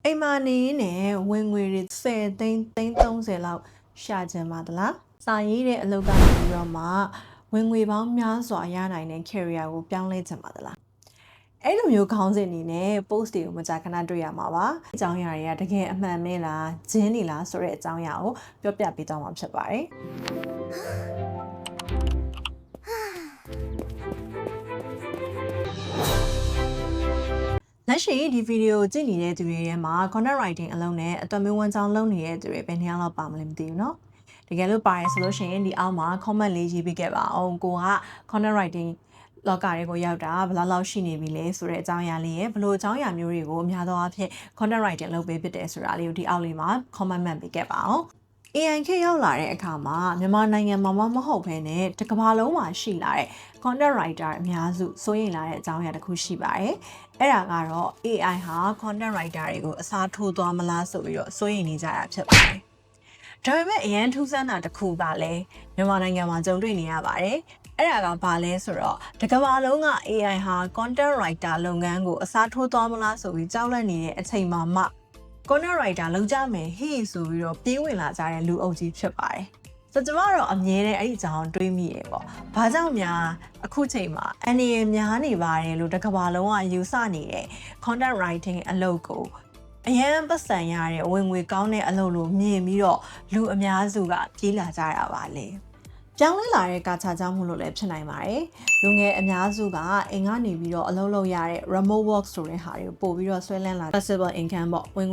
အိမ်မာနေနဲ့ဝင်ငွေတွေ10သိန်း30လောက်ရှာကြမှာတလားစာရေးတဲ့အလုပ်ကနေပြီးတော့မှဝင်ငွေပေါင်းများစွာရနိုင်တဲ့ career ကိုပြောင်းလဲချင်ပါတလားအဲ့လိုမျိုးခေါင်းစဉ်အနေနဲ့ post တွေကိုမကြာခဏတွေ့ရမှာပါအကြောင်းအရာတွေကတကယ်အမှန်မဲလားဂျင်းနေလားဆိုတဲ့အကြောင်းအရာကိုပြောပြပေးသွားမှာဖြစ်ပါတယ်လက်ရှိဒီဗီဒီယိုကြည့်နေတဲ့သူတွေထဲမှာ content writing အလုပ်နဲ့အတော်မျိုးဝန်းကြောင်းလုပ်နေတဲ့သူတွေဘယ်နှစ်ယောက်လောက်ပါမလဲမသိဘူးเนาะတကယ်လို့ပါတယ်ဆိုလို့ရှိရင်ဒီအောက်မှာ comment လေးရေးပေးခဲ့ပါအောင်ကိုက content writing လောကတွေကိုရောက်တာဘယ်လောက်ရှိနေပြီလဲဆိုတဲ့အကြောင်းအရာလေးရဲ့ဘယ်လိုအကြောင်းအရာမျိုးတွေကိုအများသောအားဖြင့် content writing လုပ်ပေးဖြစ်တယ်ဆိုတာလေးကိုဒီအောက်လေးမှာ comment မှတ်ပေးခဲ့ပါအောင်AI ခေတ်ရောက်လာတဲ့အခါမှာမြန်မာနိုင်ငံမှာမဟုတ်ဘဲနဲ့တစ်ကမ္ဘာလုံးမှာရှိလာတဲ့ content writer အများစုစိုးရိမ်လာတဲ့အကြောင်းအရာတစ်ခုရှိပါတယ်။အဲ့ဒါကတော့ AI ဟာ content writer တွေကိုအစားထိုးသွားမလားဆိုပြီးတော့စိုးရိမ်နေကြတာဖြစ်ပါတယ်။ဒါပေမဲ့အရန်ထူးဆန်းတာတစ်ခုပါလဲမြန်မာနိုင်ငံမှာကြုံတွေ့နေရပါတယ်။အဲ့ဒါကဘာလဲဆိုတော့တစ်ကမ္ဘာလုံးက AI ဟာ content writer လုပ်ငန်းကိုအစားထိုးသွားမလားဆိုပြီးကြောက်လန့်နေတဲ့အချိန်မှာမှcontent writer လောက်ကြမယ်ဟေ့ဆိုပြီးတော့ပြေးဝင်လာကြတဲ့လူအုပ်ကြီးဖြစ်ပါတယ်။ဆိုတော့ကျမတို့အမြဲတမ်းအဲ့ဒီအကြောင်းတွေးမိရေပေါ့။ဘာကြောင့်များအခုချိန်မှာအနေရများနေပါတယ်လို့တစ်ကမ္ဘာလုံးကယူဆနေတဲ့ content writing အလုပ်ကိုအရန်ပတ်စံရတဲ့ဝင်ငွေကောင်းတဲ့အလုပ်လို့မြင်ပြီးတော့လူအများစုကပြေးလာကြတာပါလေ။ပြောင်းလဲလာတဲ့ကာချာကြောင့်မို့လို့လည်းဖြစ်နိုင်ပါတယ်။လူငယ်အများစုကအိမ်ကနေပြီးတော့အလုပ်လုပ်ရတဲ့ remote work ဆိုတဲ့ဟာတွေကိုပို့ပြီးတော့ဆွဲလန်းလာ flexible income ပေါ့ဝင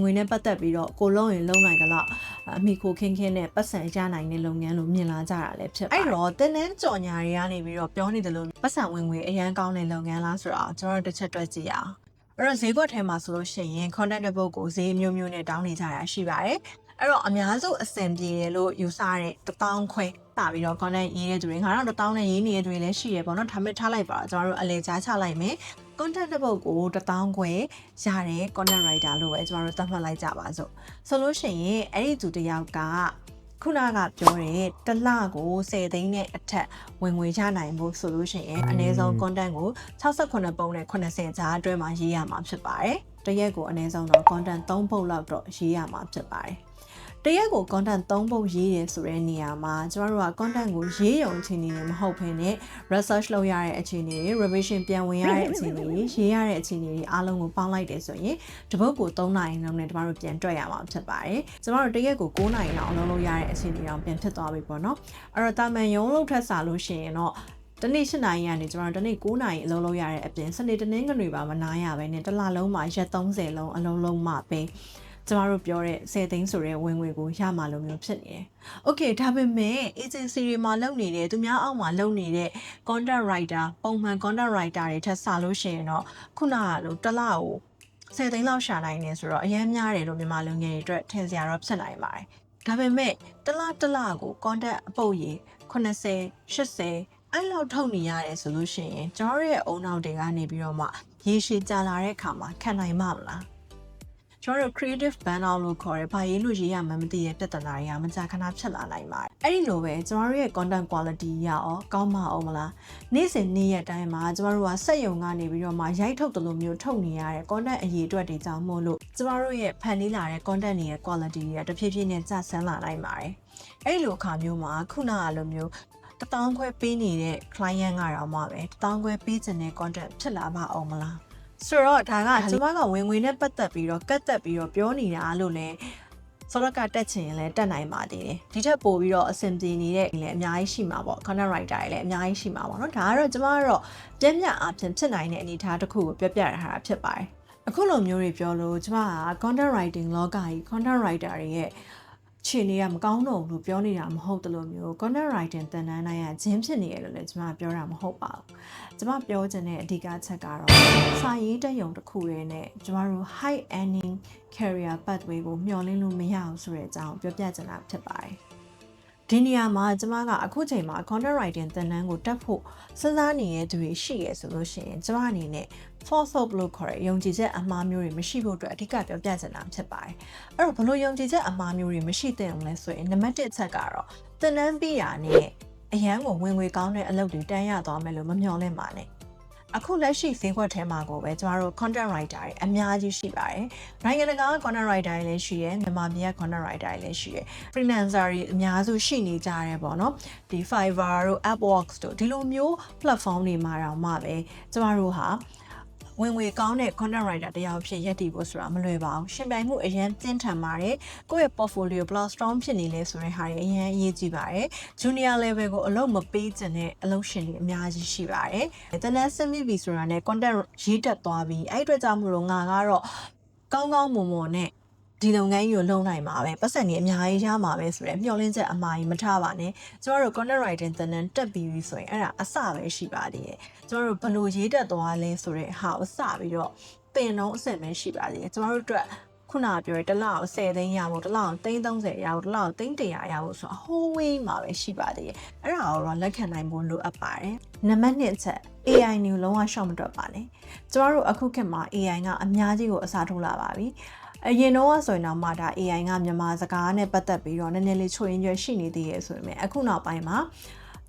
်ငွေနဲ့ပတ်သက်ပြီးတော့ကိုလုံးရင်လုံးနိုင်ကြလောက်အမိခိုခင်းနဲ့ပတ်စံရနိုင်တဲ့လုပ်ငန်းလို့မြင်လာကြတာလည်းဖြစ်ပါတယ်။အဲ့တော့တင်းနှန်းကြော်ညာတွေကနေပြီးတော့ပြောနေတယ်လို့ပတ်စံဝင်ငွေအရန်ကောင်းတဲ့လုပ်ငန်းလားဆိုတော့ကျွန်တော်တို့တစ်ချက်တွက်ကြည့်ရအောင်။အဲ့တော့ဈေးကွက်ထဲမှာဆိုလို့ရှိရင် content တစ်ပုဒ်ကိုဈေးမျိုးနဲ့တောင်းနေကြတာရှိပါတယ်။အဲ့တော့အများစုအဆင်ပြေတယ်လို့ယူဆတဲ့1000ခွဲတာပြီးတော့ content ရေးတဲ့သူတွေ9000နဲ့ရေးနေတဲ့သူတွေလည်းရှိရပေါ့နော်ဒါပေမဲ့ထားလိုက်ပါတော့ကျွန်တော်တို့အလဲကြားချလိုက်မယ် content တစ်ပုဒ်ကို1000ခွဲရတဲ့ content writer လို့ပဲကျွန်တော်တို့သတ်မှတ်လိုက်ကြပါစို့ဆိုလို့ရှိရင်အဲ့ဒီသူတယောက်ကခုနကပြောတဲ့တစ်လကို10သိန်းနဲ့အထက်ဝင်ငွေရနိုင်ဖို့ဆိုလို့ရှိရင်အနည်းဆုံး content ကို68ပုံနဲ့80ကြားအတွင်းမှာရေးရမှာဖြစ်ပါတယ်တရက်ကိုအနည်းဆုံးတော့ content 3ပုဒ်လောက်တော့ရေးရမှာဖြစ်ပါတယ်တရက်ကို content 3ပုဒ်ရေးရဆိုတဲ့နေရာမှာကျမတို့က content ကိုရေးရုံအခြေအနေနဲ့မဟုတ်ဘဲနဲ့ research လုပ်ရတဲ့အခြေအနေတွေ revision ပြန်ဝင်ရတဲ့အခြေအနေတွေရေးရတဲ့အခြေအနေတွေအားလုံးကိုပေါင်းလိုက်တယ်ဆိုရင်တစ်ပုဒ်ကို3နာရီလောက်နဲ့ကျမတို့ပြန်တွက်ရမှာဖြစ်ပါတယ်ကျမတို့တရက်ကို9နာရီလောက်အလုပ်လုပ်ရတဲ့အခြေအနေတောင်ပြန်ဖြစ်သွားပြီပေါ့နော်အဲ့တော့တာမန်ရုံးလုပ်ထက်စားလို့ရှိရင်တော့တနေ့7နာရီကနေကျွန်တော်တနေ့9နာရီအလုပ်လုပ်ရတဲ့အပြင်စနေတနင်္ဂနွေပါမနာရပဲနဲ့တစ်လလုံးမှာရက်30လုံးအလုပ်လုပ်မှပဲကျမတို့ပြောတဲ့10သိန်းဆိုတဲ့ဝင်ငွေကိုရမှာလို့မျိုးဖြစ်နေတယ်။ Okay ဒါပေမဲ့ agency တွေမှာလုပ်နေတဲ့သူများအောက်မှာလုပ်နေတဲ့ content writer ပုံမှန် content writer တွေထက်စားလို့ရှိရင်တော့ခုနကလိုတစ်လကို10သိန်းလောက်ရှာနိုင်နေဆိုတော့အများများတယ်လို့မြန်မာလူငယ်တွေအတွက်ထင်စရာတော့ဖြစ်နိုင်ပါတယ်။ဒါပေမဲ့တစ်လကို content အပုတ်ရေ80 80အဲ့လောက်ထုတ်နေရတယ်ဆိုလို့ရှိရင်ကျွန်တော်ရဲ့အုံနောက်တွေကနေပြီးတော့မှရေရှည်ကြာလာတဲ့အခါမှာခံနိုင်မှာမလားကျွန်တော်တို့ creative burnout လို့ခေါ်တယ်။ဘာရေးလို့ရေးရမှမသိတဲ့ပြဿနာတွေကမကြာခဏဖြစ်လာနိုင်ပါတယ်။အဲ့ဒီလိုပဲကျွန်တော်တို့ရဲ့ content quality ရောကောင်းမအောင်မလား။နေ့စဉ်နေ့ရက်တိုင်းမှာကျွန်တော်တို့ကစက်ရုံကနေပြီးတော့မှရိုက်ထုတ်တယ်လို့မျိုးထုတ်နေရတဲ့ content အရေးအတွက်တွေကြောင့်မို့လို့ကျွန်တော်တို့ရဲ့ဖန်တီးလာတဲ့ content တွေရဲ့ quality တွေကတဖြည်းဖြည်းနဲ့ကျဆင်းလာနိုင်ပါတယ်။အဲ့ဒီလိုအခါမျိုးမှာခုနကလိုမျိုး1000ခွဲပေးနေတဲ့ client ကတော့မှပဲ1000ခွဲပေးခြင်းတဲ့ content ဖြစ်လာပါအောင်မလားဆိုတော့ဒါကကျမကဝင်ငွေနဲ့ပတ်သက်ပြီးတော့ကတ်သက်ပြီးတော့ပြောနေတာလို့လည်းစောရကတက်ချင်ရင်လည်းတက်နိုင်ပါသေးတယ်ဒီထက်ပိုပြီးတော့အဆင်ပြေနေတဲ့လည်းအများကြီးရှိမှာပေါ့ content writer တွေလည်းအများကြီးရှိမှာပေါ့နော်ဒါကတော့ကျမကတော့ပြည့်မြတ်အားဖြင့်ဖြစ်နိုင်တဲ့အနေအထားတစ်ခုကိုပြောပြရတာဖြစ်ပါတယ်အခုလိုမျိုးတွေပြောလို့ကျမက content writing လောကကြီး content writer တွေရဲ့ခြေနေကမကောင်းတော့ဘူးပြောနေတာမဟုတ်တယ်လို့မျိုး content writing သင်တန်းတိုင်းကဂျင်းဖြစ်နေရလို့လည်းကျမပြောတာမဟုတ်ပါဘူးကျမပြောချင်တဲ့အဓိကချက်ကတော့စာရေးတက်ရုံတစ်ခုရဲနဲ့ကျမတို့ high earning career pathway ကိုမျှော်လင့်လို့မရအောင်ဆိုတဲ့အကြောင်းပြောပြချင်တာဖြစ်ပါတယ်ဒီနေရာမှာကျမကအခုချိန်မှာ content writing သင်တန်းကိုတက်ဖို့စဉ်းစားနေတဲ့သူတွေရှိရဆိုလို့ရှိရင်ကျမအနေနဲ့ false hope လို့ခေါ်တဲ့ယုံကြည်ချက်အမှားမျိုးတွေမရှိဖို့အတွက်အဓိကပြောပြချင်တာဖြစ်ပါတယ်။အဲ့တော့ဘလို့ယုံကြည်ချက်အမှားမျိုးတွေမရှိသင့်အောင်လဲဆိုရင်နံပါတ်1အချက်ကတော့သင်တန်းပြီးတာနဲ့အရန်ကိုဝင်ငွေကောင်းတဲ့အလုပ်တွေတန်းရသွားမယ်လို့မမျှော်လင့်ပါနဲ့။ အခုလက်ရှိဈေးကွက်ထဲမှာကိုပဲကျမတို့ content writer တွေအများကြီးရှိပါတယ်။နိုင်ငံတကာက content writer တွေလည်းရှိရယ်မြန်မာပြည်က content writer တွေလည်းရှိရယ် freelancer တွေအများစုရှိနေကြတယ်ပေါ့နော်။ဒီ Fiverr တို့ Upwork တို့ဒီလိုမျိုး platform တွေမှာတော့မှပဲကျမတို့ဟာဝင်ငွေကောင်းတဲ့ content writer တယောက်ဖြစ်ရပ်တည်ဖို့ဆိုတာမလွယ်ပါဘူး။ရှင်ပြိုင်မှုအရင်ပြင်းထန်ပါတယ်။ကိုယ့်ရဲ့ portfolio ဘယ်လောက် strong ဖြစ်နေလဲဆိုတဲ့ဟာတွေအရင်အရေးကြီးပါတယ်။ junior level ကိုအလုပ်မပေးချင်တဲ့အလုပ်ရှင်တွေအများကြီးရှိပါတယ်။တနက်စမိပြီဆိုတာနဲ့ content ရေးတက်သွားပြီးအဲ့အတွက်ကြောင့်မလို့ငါကတော့ကောင်းကောင်းမွန်မွန်နဲ့ဒီလုပ်ငန်းကြီးကိုလုပ်နိုင်မှာပဲပတ်စံနေအများကြီးရမှာပဲဆိုရယ်မျှော်လင့်ချက်အမှားကြီးမထားပါနဲ့ကျမတို့ content writing သင်တန်းတက်ပြီးဆိုရင်အဲ့ဒါအစပဲရှိပါသေးတယ်ကျမတို့ဘယ်လိုရေးတက်သွားလဲဆိုတဲ့ဟာကိုစပြီးတော့သင်တော့အဆင့်ပဲရှိပါသေးတယ်ကျမတို့အတွက်ခုနပြောတဲ့တစ်လကို10သိန်းရဖို့တစ်လကို330ရဖို့တစ်လကို300ရဖို့ဆိုတော့ဟိုးဝေးမှာပဲရှိပါသေးတယ်အဲ့ဒါကိုတော့လက်ခံနိုင်ဖို့လိုအပ်ပါတယ်နံပါတ်1ချက် AI မျိုးလုံးဝရှော့မတွက်ပါနဲ့ကျမတို့အခုခေတ်မှာ AI ကအများကြီးကိုအစားထိုးလာပါပြီအရင်တော့ဆိုရင်တော့မှဒါ AI ကမြန်မာစကားနဲ့ပတ်သက်ပြီးတော့နည်းနည်းလေးချိုးရင်းကျွဲရှိနေသေးရဲ့ဆိုပေမဲ့အခုနောက်ပိုင်းမှာ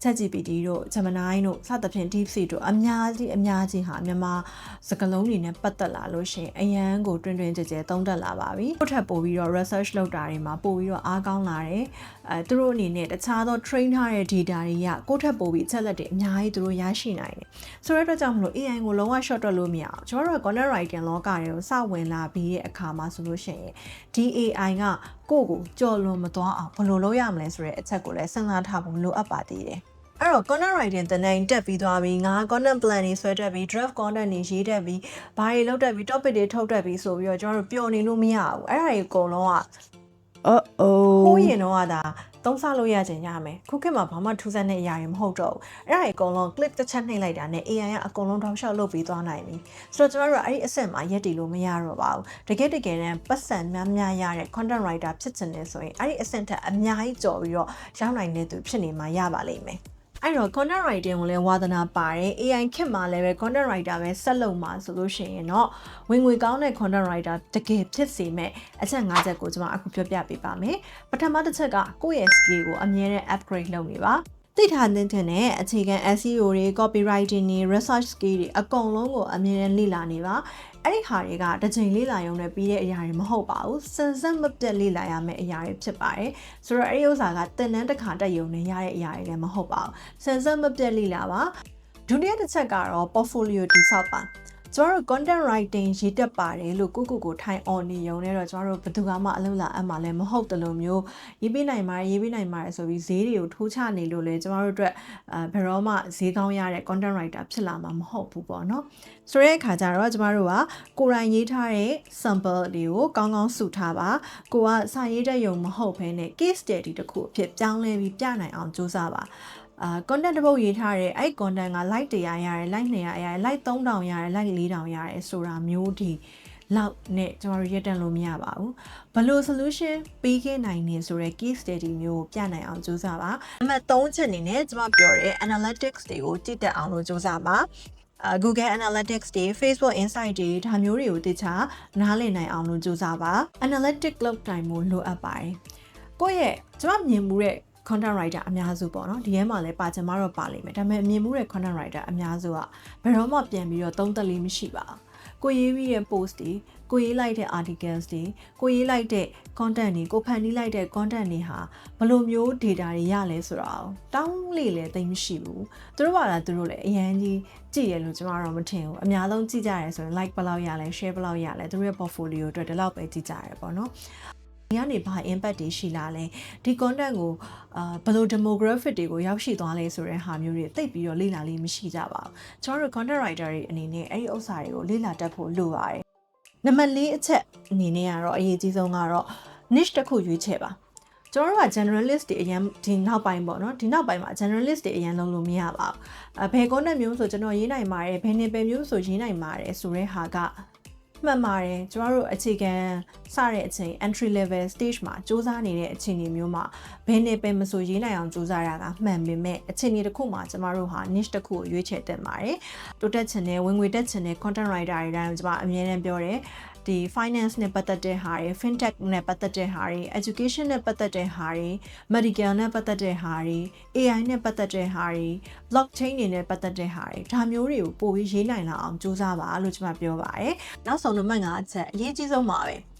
ChatGPT တို့ Gemini တို့စသဖြင့် DeepSeek တို့အများကြီးဟာမြန်မာစကားလုံးတွေနဲ့ပတ်သက်လာလို့ရှိရင်အရန်ကိုတွင်ကြဲသုံးတက်လာပါပြီ။ကိုထပ်ပို့ပြီးတော့ research လုပ်တာတွေမှာပို့ပြီးတော့အားကောင်းလာတယ်။သူတို့အနေနဲ့တခြားသော train ထားတဲ့ data တွေကကိုထပ်ပို့ပြီးအချက်လက်တွေအများကြီးသူတို့ရရှိနိုင်တယ်။ဆိုတဲ့အတွက်ကြောင့်မလို့ AI ကိုလုံးဝ short တွက်လို့မရအောင်။ကျွန်တော်တို့ content writing လောကတွေကိုစဝင်လာပြီးတဲ့အခါမှာဆိုလို့ရှိရင်ဒီ AI ကကိုကြော်လွန်မသွားအောင်ဘယ်လိုလုပ်ရမလဲဆိုတဲ့အချက်ကိုလည်းစဉ်းစားထားဖို့လိုအပ်ပါသေးတယ်။အဲ့တော့ content writing တနိုင်တက်ပြီးသွားပြီငါ content plan တွေဆွဲတက်ပြီး draft content တွေရေးတက်ပြီးဘာတွေလုပ်တက်ပြီး topic တွေထုတ်တက်ပြီးဆိုပြီးတော့ကျွန်တော်တို့ပျော်နေလို့မရဘူးအဲ့ဒါတွေအကုန်လုံးကဟိုးရင်တော့ဒါသုံးဆလို့ရချင်ရမယ်ခုခေတ်မှာဘာမှထူးဆန်းတဲ့အရာတွေမဟုတ်တော့ဘူးအဲ့ဒါတွေအကုန်လုံး click တစ်ချက်နှိပ်လိုက်တာနဲ့ AI ကအကုန်လုံးထောက်လျှောက်လုပ်ပြီးသွားနိုင်ပြီဆိုတော့ကျွန်တော်တို့အဲ့ဒီအဆင့်မှာရက်တည်လို့မရတော့ပါဘူးတကယ်နဲ့ပတ်စံများရတဲ့ content writer ဖြစ်ချင်တယ်ဆိုရင်အဲ့ဒီအဆင့်ထက်အများကြီးကြော်ပြီးတော့ရောက်နိုင်တဲ့သူဖြစ်နေမှာရပါလိမ့်မယ်အဲ့တော့ content writing ကိုလည်းဝါသနာပါတယ် AI ခေတ်မှာလည်းပဲ content writer ပဲဆက်လုပ်မှာဆိုလို့ရှိရင်တော့ဝင်ငွေကောင်းတဲ့ content writer တကယ်ဖြစ်စေမဲ့အချက်၅ချက်ကိုကျွန်မအခုပြောပြပေးပါမယ်ပထမတစ်ချက်ကကိုယ့်ရဲ့ skill ကိုအမြဲတမ်း upgrade လုပ်နေပါသိထားတဲ့အခြေခံ SEO တွေ copywriting တွေ research skill တွေအကုန်လုံးကိုအမြဲတမ်းလေ့လာနေပါအဲ့ဒီဟာတွေကတစ်ချိန်လေ့လာရုံနဲ့ပြီးတဲ့အရာတွေမဟုတ်ပါဘူးစင်စက်မပြတ်လေ့လာရမယ့်အရာတွေဖြစ်ပါတယ်ဆိုတော့အဲ့ဒီဥစ္စာကသင်တန်းတစ်ခါတက်ရုံနဲ့ရတဲ့အရာတွေလည်းမဟုတ်ပါဘူးစင်စက်မပြတ်လေ့လာပါဒုတိယတစ်ချက်ကတော့ portfolio တိဆောက်ပါကျွန်တော်တို့ content writing ရေးတက်ပါတယ်လို့ကိုထိုင် on နေရုံနဲ့တော့ကျွန်တော်တို့ဘယ်သူမှအလုပ်လာအပ်မှာလည်းမဟုတ်တလို့မျိုးရေးပေးနိုင်ပါတယ်ဆိုပြီးဈေးတွေကိုထိုးချနေလို့လေကျွန်တော်တို့အတွက်ဘယ်တော့မှဈေးကောင်းရတဲ့ content writer ဖြစ်လာမှာမဟုတ်ဘူးပေါ့နော်ဆိုတဲ့အခါကျတော့ကျွန်တော်တို့ကကိုယ်တိုင်ရေးထားတဲ့ sample တွေကိုကောင်းကောင်းစုထားပါကိုကစာရေးတဲ့ရုံမဟုတ်ဘဲနဲ့ case study တစ်ခုအဖြစ်ပြောင်းလဲပြီးပြနိုင်အောင်စူးစမ်းပါcontent တစ်ပုဒ်ရေးထားတယ်အဲ့ content က like 100ရတယ် like 200ရတယ် like 3000ရတယ် like 4000ရတယ်ဆိုတာမျိုးဒီလောက်နဲ့ကျွန်တော်တို့ရက်တန်လို့မရပါဘူးဘယ်လို solution ပေးခဲ့နိုင်နေဆိုတဲ့ case study မျိုးကိုပြနိုင်အောင်စူးစမ်းပါနံပါတ်3ချက်အနေနဲ့ကျွန်မပြောတဲ့ analytics တွေကိုကြည့်တတ်အောင်လို့စူးစမ်းပါGoogle Analytics တွေ Facebook Insight တွေဒါမျိုးတွေကိုတခြားနားလည်နိုင်အောင်လို့ကြိုးစားပါ Analytics လုပ်တိုင်းမို့လိုအပ်ပါတယ်ကိုယ့်ရဲ့ကျွန်မမြင်မှုတဲ့ content writer အများစုပေါ့နော်ဒီထဲမှာလည်းပါချင်မှတော့ပါလိမ့်မယ်ဒါပေမဲ့မြင်မှုတဲ့ content writer အများစုကဘယ်တော့မှပြန်ပြီးတော့သုံးသက်လေးမရှိပါဘူးကိုရေးပြီးတဲ့ post တွေကိုရေးလိုက်တဲ့ articles တွေကိုရေးလိုက်တဲ့ content တွေကိုဖန်တီးလိုက်တဲ့ content တွေဟာဘယ်လိုမျိုး data တွေရလဲဆိုတော့တောင်းလေလည်းသိမရှိဘူးသူတို့ကလည်းသူတို့လည်းအရန်ကြီးကြည့်ရလို့ကျွန်တော်တော့မထင်ဘူးအများဆုံးကြည့်ကြရဲဆိုရင် like ဘယ်လောက်ရလဲ share ဘယ်လောက်ရလဲသူတို့ရဲ့ portfolio အတွက်ဒီလောက်ပဲကြည့်ကြရဲပေါ့နော်ဒီကနေဘာ impact တွေရှိလာလဲဒီ content ကိုဘယ်လို demographic တွေကိုရောက်ရှိသွားလဲဆိုတဲ့ဟာမျိုးတွေသိပြီးတော့လေ့လာလေးမရှိကြပါဘူးကျွန်တော်တို့ content writer တွေအနေနဲ့အဲ့ဒီဥစ္စာတွေကိုလေ့လာတတ်ဖို့လိုပါတယ်နံပါတ်4အချက်အနေနဲ့ကတော့အရေးကြီးဆုံးကတော့ niche တစ်ခုရွေးချယ်ပါကျွန်တော်တို့က generalist တွေအရင်ဒီနောက်ပိုင်းပေါ့နော်ဒီနောက်ပိုင်းမှာ generalist တွေအရင်လုံးလို့မရပါဘူးဘယ် content မျိုးဆိုကျွန်တော်ရေးနိုင်ပါတယ်ဘယ်နေပယ်မျိုးဆိုရေးနိုင်ပါတယ်ဆိုတဲ့ဟာကမှန်ပါတယ်ကျွန်တော်တို့အခြေခံစတဲ့အချိန် entry level stage မှာစူးစမ်းနေတဲ့အခြေအနေမျိုးမှာဘယ်နေပယ်မဆိုရေးနိုင်အောင်စူးစမ်းရတာကမှန်ပေမဲ့အခြေအနေတစ်ခုမှာကျွန်တော်တို့ဟာ niche တစ်ခုကိုရွေးချယ်တင်ပါတယ်တိုးတက်ချင်တဲ့ဝင်ငွေတက်ချင်တဲ့ content writer တွေတိုင်းကျွန်မအမြဲတမ်းပြောတယ် ဒီ finance နဲ့ပတ်သက်တဲ့ဟာတွေ fintech နဲ့ပတ်သက်တဲ့ဟာတွေ education နဲ့ပတ်သက်တဲ့ဟာတွေ medical နဲ့ပတ်သက်တဲ့ဟာတွေ AI နဲ့ပတ်သက်တဲ့ဟာတွေ blockchain တွေနဲ့ပတ်သက်တဲ့ဟာတွေဒါမျိုးတွေကိုပို့ပြီးရေးနိုင်လာအောင်စူးစမ်းပါလို့ကျွန်မပြောပါတယ်နောက်ဆုံးနံပါတ်5အချက်အရေးကြီးဆုံးပါပဲ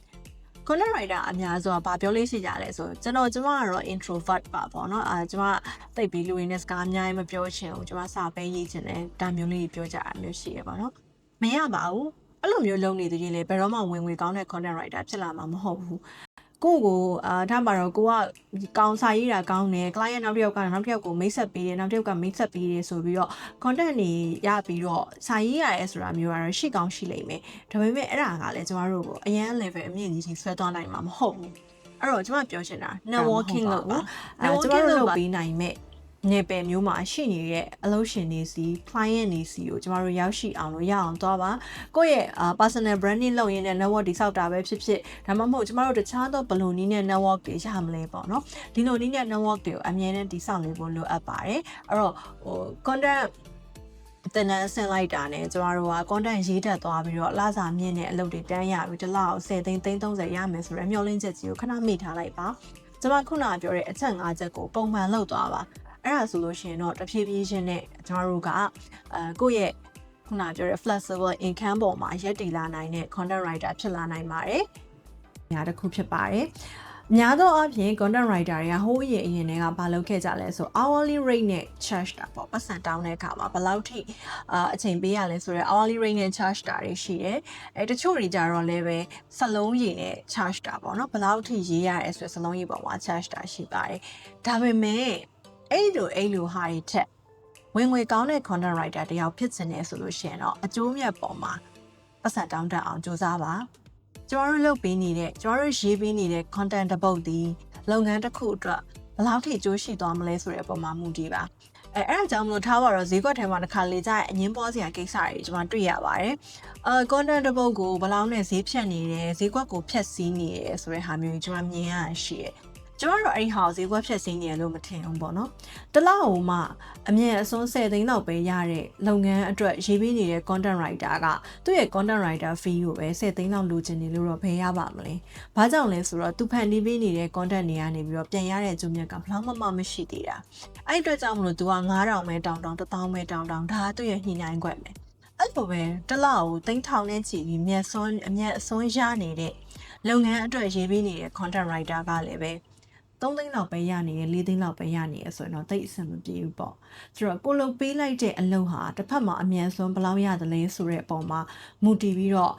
content writer အများစုကဘာပြောလို့ရှိကြလဲဆိုကျွန်မကတော့ introvert ပါပေါ့နော်ကျွန်မသိပြီးလူရင်းနဲ့စကားအများကြီးမပြောချင်ဘူးကျွန်မစာပဲရေးချင်တယ်ဒါမျိုးလေးပြောကြတာမျိုးရှိရပါတော့မရပါဘူးအဲ့လိုမျိုးလုပ်နေသူကြီးလေဘယ်တော့မှဝင်ငွေကောင်းတဲ့ content writer ဖြစ်လာမှာမဟုတ်ဘူးကိုထားပါတော့ကိုကကောင်းစာရေးတာကောင်းတယ် client နောက်တစ်ယောက်ကနောက်တစ်ယောက်ကိုမိတ်ဆက်ပေးတယ်နောက်တစ်ယောက်ကမိတ်ဆက်ပေးတယ်ဆိုပြီးတော့ content တွေရပြီးတော့စာရေးရတယ်ဆိုတာမျိုးကတော့ရှိကောင်းရှိလိမ့်မယ်ဒါပေမဲ့အဲ့ဒါကလည်းကျမတို့ကိုအရန် level အမြင့်ကြီးဆွဲသွားနိုင်မှာမဟုတ်ဘူးအဲ့တော့ကျမပြောချင်တာ networking လုပ်ပါကျမတို့လုပ်ပေးနိုင်မဲ့နေပယ်မျိုးမှာရှိနေတဲ့အလုပ်ရှင်တွေစီ client တွေစီကိုကျမတို့ရောက်ရှိအောင်လို့ရအောင်သွားပါကိုယ့်ရဲ့ personal branding လုပ်ရင်းနဲ့ network တိစောက်တာပဲဖြစ်ဖြစ်ဒါမှမဟုတ်ကျမတို့တခြားသောဘယ်လိုနည်းနဲ့ network တွေရမလဲပေါ့နော်ဒီလိုနည်းနဲ့ network တွေကိုအမြဲတမ်းတိစောက်နေဖို့လိုအပ်ပါတယ်အဲ့တော့content တင်နန်းဆင်လိုက်တာနဲ့ကျမတို့က content ရေးတတ်သွားပြီးတော့အလားစာမြင့်တဲ့အလုပ်တွေတန်းရပြီးတစ်လောက်10သိန်း30ရမယ်ဆိုရယ်မျှော်လင့်ချက်ကြီးကိုခဏမိထားလိုက်ပါကျမခုနပြောတဲ့အချက်5ချက်ကိုပုံမှန်လုပ်သွားပါအဲ့ဒါဆိုလို့ရှိရင်တော့တဖြည်းဖြည်းချင်းနဲ့ကျွန်တော်တို့ကကိုယ့်ရဲ့ခုနပြောတဲ့ flexible income ပေါ်မှာရက်တည်လာနိုင်တဲ့ content writer ဖြစ်လာနိုင်ပါတယ်။ညာတစ်ခုဖြစ်ပါတယ်။များသောအားဖြင့် content writer တွေကဟိုးအရင်တွေကဘာလုပ်ခဲ့ကြလဲဆို hourly rate နဲ့ charge တာပေါ့ပတ်စံတောင်းတဲ့အခါမှာဘယ်လောက်ထိအချိန်ပေးရလဲဆိုတော့ hourly rate နဲ့ charge တာတွေရှိတယ်။တချို့တွေကြတော့လည်းပဲစလုံးရည်နဲ့ charge တာပေါ့နော်ဘယ်လောက်ထိရေးရလဲဆိုတော့စလုံးရည်ပေါ်မှာ charge တာရှိပါတယ်။ဒါပေမဲ့အဲ့လိုဟာတွေထက်ဝင်ငွေကောင်းတဲ့ content writer တယောက်ဖြစ်ချင်တယ်ဆိုလို့ရှိရင်တော့အကျိုးမြတ်ပေါ်မှာပတ်စံတောင်းတအောင်စူးစမ်းပါကျမတို့လုပ်ပေးနေတဲ့ကျမတို့ရေးပေးနေတဲ့ content တစ်ပုဒ်ဒီလုပ်ငန်းတစ်ခုအတွက်ဘယ်လောက်ထိအကျိုးရှိသွားမလဲဆိုတဲ့အပေါ်မှာမူတည်ပါအဲ့ဒါကြောင့်မလို့ထားပါတော့ဈေးကွက်ထဲမှာတစ်ခါလေကြာအငင်းပွားစရာကိစ္စတွေကျွန်မတွေ့ရပါတယ်content တစ်ပုဒ်ကိုဘယ်လောက်နဲ့ဈေးဖြတ်နေတယ်ဈေးကွက်ကိုဖြတ်စည်းနေတယ်ဆိုတဲ့ဟာမျိုးကြီးကျွန်မမြင်ရရှိတယ်ကျမတို့အဲ့ဒီဟာကိုဈေးကွက်ဖြတ်စည်းနေရလို့မထင်ဘူးပေါ့နော်တလောက်ဟိုမှအမြင့်အစွန်း10သိန်းလောက်ပဲရတဲ့လုပ်ငန်းအတွက်ရေးပေးနေတဲ့ content writer ကသူ့ရဲ့ content writer fee ကိုပဲ10သိန်းလောက်လိုချင်နေလို့တော့ဘယ်ရပါမလဲဘာကြောင့်လဲဆိုတော့သူဖန်တီးပေးနေတဲ့ content တွေကနေပြီးတော့ပြန်ရတဲ့ကျိုးမြတ်ကဘလောက်မှမရှိသေးတာအဲ့အတွက်ကြောင့်မလို့သူက9000ပဲတောင်း1000ပဲတောင်းဒါကသူ့ရဲ့ညှိနှိုင်းခွက်ပဲအဲ့လိုပဲတလောက်ကိုသိန်းထောင်နဲ့ချီပြီးအမြတ်အစွန်းရနေတဲ့လုပ်ငန်းအတွက်ရေးပေးနေတဲ့ content writer ကလည်းပဲ3သိန်းလောက်ပဲရနေရ4သိန်းလောက်ပဲရနေရဆိုရင်တော့တိတ်အဆင်မပြေဘူးပေါ့ဆိုတော့ကိုလုပ်ပေးလိုက်တဲ့အလုပ်ဟာတစ်ဖက်မှာအမြန်ဆုံးဘယ်လောက်ရတယ်လဲဆိုတဲ့အပေါ်မှာမူတည်ပြီးတော့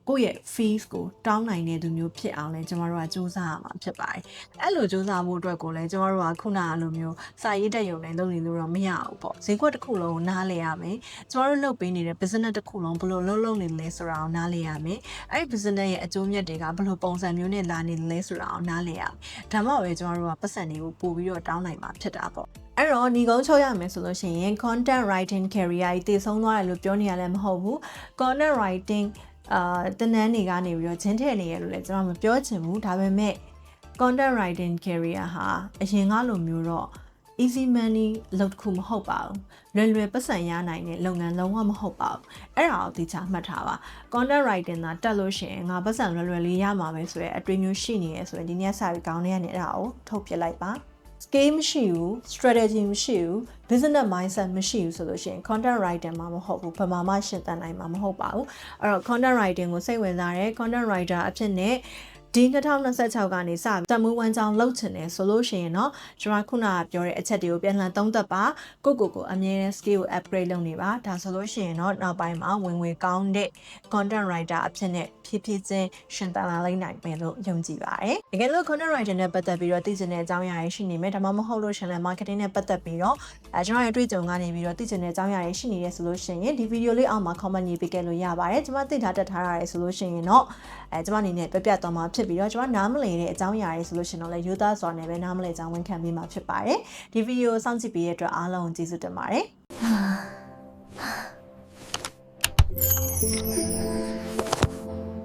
ကိုယ့်ရဲ့ fees ကိုတောင်းနိုင်တဲ့သူမျိုးဖြစ်အောင်လဲကျမတို့ကစူးစမ်းရမှာဖြစ်ပါတယ်အဲ့လိုစူးစမ်းဖို့အတွက်ကိုလည်းကျမတို့ကခုနလိုမျိုးစာရေးတက်ရုံနဲ့လုပ်နေလို့တော့မရဘူးပေါ့ဈေးကွက်တစ်ခုလုံးကိုနားလည်ရမယ်ကျမတို့လုပ်ပေးနေတဲ့ business တစ်ခုလုံးဘယ်လိုလုပ်နေလဲဆိုတာကိုနားလည်ရမယ်အဲ့ဒီ business ရဲ့အကျိုးမြတ်တွေကဘယ်လိုပုံစံမျိုးနဲ့လာနေလဲဆိုတာကိုနားလည်ရမယ်ဒါမှပဲကျမတို့ကပတ်စံတွေကိုပို့ပြီးတော့တောင်းနိုင်မှာဖြစ်တာပေါ့အဲ့တော့ညီကုန်းချုပ်ရမယ်ဆိုလို့ရှိရင် content writing career ကြီးတည်ဆုံးသွားတယ်လို့ပြောနေရလည်းမဟုတ်ဘူး content writingတနန်းတွေကနေပြီးတော့ချင်းထည့်နေရလို့လည်းကျွန်တော်မပြောချင်ဘူးဒါပေမဲ့ content writing career ဟာအရင်ကလိုမျိုးတော့ easy money လုပ်တစ်ခုမဟုတ်ပါဘူးလွယ်ပတ်စံရနိုင်တဲ့လုပ်ငန်းလုံးဝမဟုတ်ပါဘူးအဲ့ဒါကိုသိချမှတ်ထားပါ content writing သာတက်လို့ရှိရင်ငါပတ်စံလွယ်လေးရမှာပဲဆိုရဲအတွေ့အမျိုးရှိနေရဆိုရင်ဒီနေ့စာပြီးကောင်းနေရတဲ့အဲ့ဒါကိုထုတ်ပြလိုက်ပါ scale မရှိဘူး strategy မရှိဘူး business mindset မရှိဘူးဆိုလို့ရှိရင် content writing မှာမဟုတ်ဘူးဘာမှရှင်းတတ်နိုင်မှာမဟုတ်ပါဘူးအဲ့တော့ content writing ကိုစိတ်ဝင်စားတဲ့ content writer အဖြစ်နဲ့ဒီ2026ကနေစတမူးဝမ်းကြောင်းလှုပ်ချင်တယ်ဆိုလို့ရှိရင်เนาะကျွန်တော်ခုနကပြောတဲ့အချက်တွေကိုပြန်လှန်သုံးသပ်ပါကိုအမြဲတမ်း skill ကို upgrade လုပ်နေပါဒါဆိုလို့ရှိရင်เนาะနောက်ပိုင်းမှာဝင်ငွေကောင်းတဲ့ content writer အဖြစ်နဲ့ဖြည်းဖြည်းချင်းရှင်သန်လာနိုင်မယ်လို့ယုံကြည်ပါတယ်တကယ်လို့ content writer နဲ့ပတ်သက်ပြီးတော့သိချင်တဲ့အကြောင်းအရာတွေရှိနေမယ်ဒါမှမဟုတ်လို့ရှင်လည်း marketing နဲ့ပတ်သက်ပြီးတော့ကျွန်တော်ရဲ့တွေ့ကြုံကနေပြီးတော့သိချင်တဲ့အကြောင်းအရာတွေရှိနေတယ်ဆိုလို့ရှိရင်ဒီဗီဒီယိုလေးအောက်မှာ comment ရေးပေးခဲ့လို့ရပါတယ်ကျွန်မသိထားတက်ထားရတယ်ဆိုလို့ရှိရင်เนาะကျွန်မအနေနဲ့ပြသွားမှာဖြစ်ပြီးတော့ကျွန်မနားမလည်တဲ့အကြောင်းအရာတွေဆိုလို့ရှိရင်တော့လည်း user စွာနဲ့ပဲနားမလည်ကြောင်းဝန်ခံပေးမှာဖြစ်ပါတယ်ဒီဗီဒီယိုကိုစောင့်ကြည့်ပေးတဲ့အတွက်အားလုံးကျေးဇူးတင်ပါတယ်